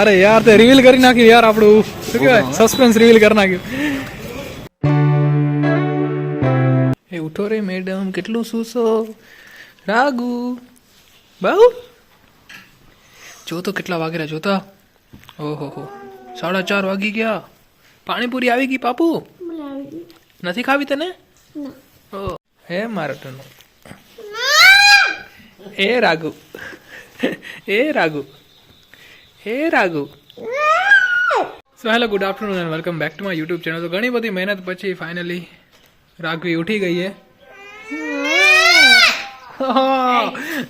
અરે યાર તે રિવીલ કરી નાખ્યું યાર આપણું શું કહેવાય સસ્પેન્સ રિવીલ કરી નાખ્યું. એ ઉઠો રે મેડમ કેટલું સૂસો રાગુ બહુ જો તો કેટલા વાગ્યા જોતા. ઓહો હો 4:30 વાગી ગયા. પાણીપુરી આવી ગઈ પાપુ નથી ખાવી તને? ઓ હે મારા ટનો એ રાગુ એ રાગુ હે રાગુ. So hello good afternoon and welcome back to my YouTube channel. તો ઘણી બધી મહેનત પછી ફાઇનલી રાઘવી ઉઠી ગઈ છે.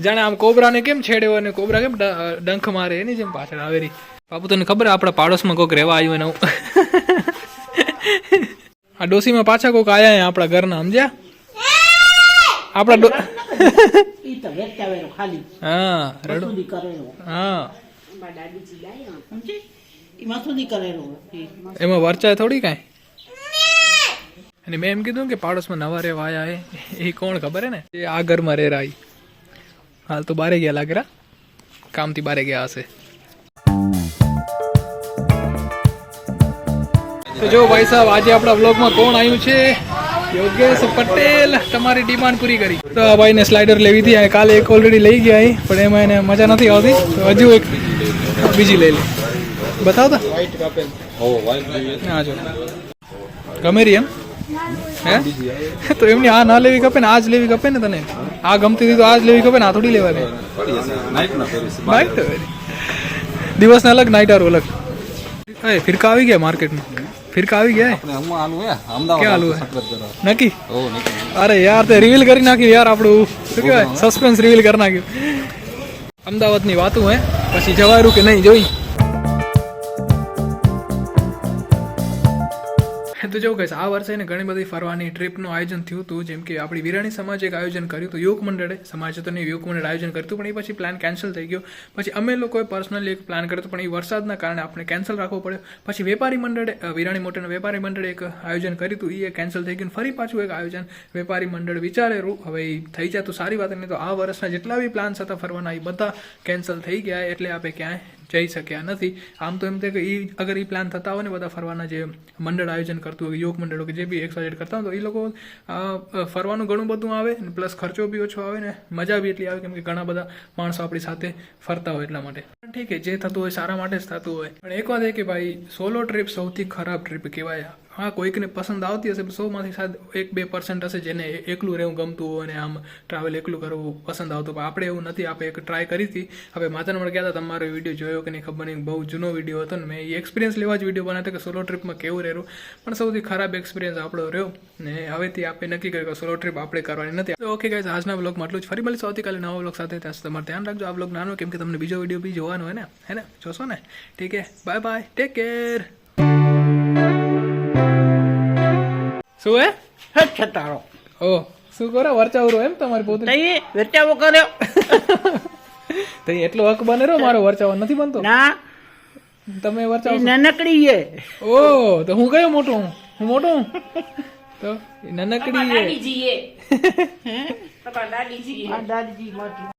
જાણે આમ કોબરાને કેમ છેડ્યો અને કોબરા કેમ ડંખ મારે એની જેમ પાછળ આવેરી. બાપુ તને ખબર આપણા પાડોશમાં કોઈક રહેવા આવ્યું એનું આ ડોસીમાં પાછા કોઈક આયા આપણા ઘરના સમજ્યા આપણા હા રડો હા એમાં વર્ચા થોડી કાંઈ. અને મેં એમ કીધું કે પાડોશમાં નવા રહેવા આયા એ કોણ ખબર હે ને એ આ ઘરમાં રહેરા હાલ તો બારે ગયા લાગેરા કામથી બારે ગયા હશે. તો જો ભાઈ સાહેબ આજે આપણા બ્લોગમાં કોણ આવ્યું છે? યોગેશ પટેલ. તમારી ડિમાન્ડ પૂરી કરી. તો આ ભાઈને સ્લાઇડર લેવી હતી. કાલે એક ઓલરેડી લઈ ગયા પણ એમાં એને મજા નથી આવતી તો હજુ એક બીજી લઈ લે. બતાવો તો હા જો ગમે રહી એમ હે તો એમની આ ના લેવી ખપે ને આ જ લેવી ખપે ને તને આ ગમતી હતી તો આ જ લેવી ખપે ને આ થોડી લેવાની. નાઇટ દિવસ ના અલગ નાઇટ અલગ. ફિરકા આવી ગયા માર્કેટમાં. ફિરકા આવી ગયા ક્યાં આલુ નક્કી? અરે યાર તે રિવીલ કરી નાખ્યું યાર આપણું શું કહેવાય સસ્પેન્સ રિવીલ કરી નાખ્યું. અમદાવાદની વાતું હે પછી જવાયું કે નહીં જોઈ. તો જો કહીશ આ વર્ષે ને ઘણી બધી ફરવાની ટ્રીપનું આયોજન થયું હતું. જેમ કે આપણી વિરાણી સમાજે એક આયોજન કર્યું હતું. યુવક મંડળે સમાજ તો નહીં યુવક મંડળ આયોજન કર્યું હતું પણ એ પછી પ્લાન કેન્સલ થઈ ગયો. પછી અમે લોકોએ પર્સનલી એક પ્લાન કર્યો હતો પણ એ વરસાદના કારણે આપણે કેન્સલ રાખવો પડ્યો. પછી વેપારી મંડળે વિરાણી મોટેના વેપારી મંડળે એક આયોજન કર્યું હતું એ કેન્સલ થઈ ગયું. ફરી પાછું એક આયોજન વેપારી મંડળ વિચારેલું હવે એ થઈ જાય તો સારી વાત. નહીં તો આ વર્ષના જેટલા બી પ્લાન્સ હતા ફરવાના એ બધા કેન્સલ થઈ ગયા એટલે આપણે ક્યાંય જઈ શક્યા નથી. આમ તો એમ થાય કે એ અગર એ પ્લાન થતા હોય ને બધા ફરવાના જે મંડળ આયોજન કરતું હોય યુવક મંડળો કે જે બી એક્સાઇટેડ કરતા હોય તો એ લોકો ફરવાનું ઘણું બધું આવે ને પ્લસ ખર્ચો બી ઓછો આવે ને મજા બી એટલી આવે કેમ કે ઘણા બધા માણસો આપણી સાથે ફરતા હોય એટલા માટે. ઠીક છે જે થતું હોય સારા માટે જ થતું હોય. પણ એક વાત એ કે ભાઈ સોલો ટ્રીપ સૌથી ખરાબ ટ્રીપ કહેવાય. હા કોઈકને પસંદ આવતી હશે 100માંથી શાયદ 1-2% હશે જેને એકલું રહેવું ગમતું હોય અને આમ ટ્રાવેલ એકલું કરવું પસંદ આવતું. પણ આપણે એવું નથી. આપણે એક ટ્રાય કરી હતી. હવે માતાના ગયા હતા તમારો વિડીયો જોયો કે નહીં ખબર નહીં બહુ જૂનો વિડીયો હતો ને મેં એ એક્સપિરિયન્સ લેવા જ વિડીયો બનાવ્યો કે સોલો ટ્રીપમાં કેવું રહેવું. પણ સૌથી ખરાબ એક્સપિરિયન્સ આપણો રહ્યો ને હવેથી આપણે નક્કી કર્યું કે સોલો ટ્રીપ આપણે કરવાની નથી. તો ઓકે ગાઈઝ આજના બ્લોગમાં આટલું જ. ફરી મળીશું આવતીકાલે નવા બ્લોગ સાથે. ત્યાં તમારે ધ્યાન રાખજો. આ બ્લોગ નાનો કેમ કે તમને બીજો વિડીયો બી જોવાનો હોય ને હે ને જોશો ને. ઠીક હે બાય બાય ટેક કેર. શું હે છતારો ઓ શું કરો વર્ચાવરો એમ તમારી પોતે વેચાવો કર્યો તો એટલો હક બને રહ્યો મારો વર્ચાવો નથી બનતો ના તમે વર્ચાવો નાનકડી છે. ઓ તો હું કયો મોટો હું મોટો તો નાનકડી દાદીજી મોટી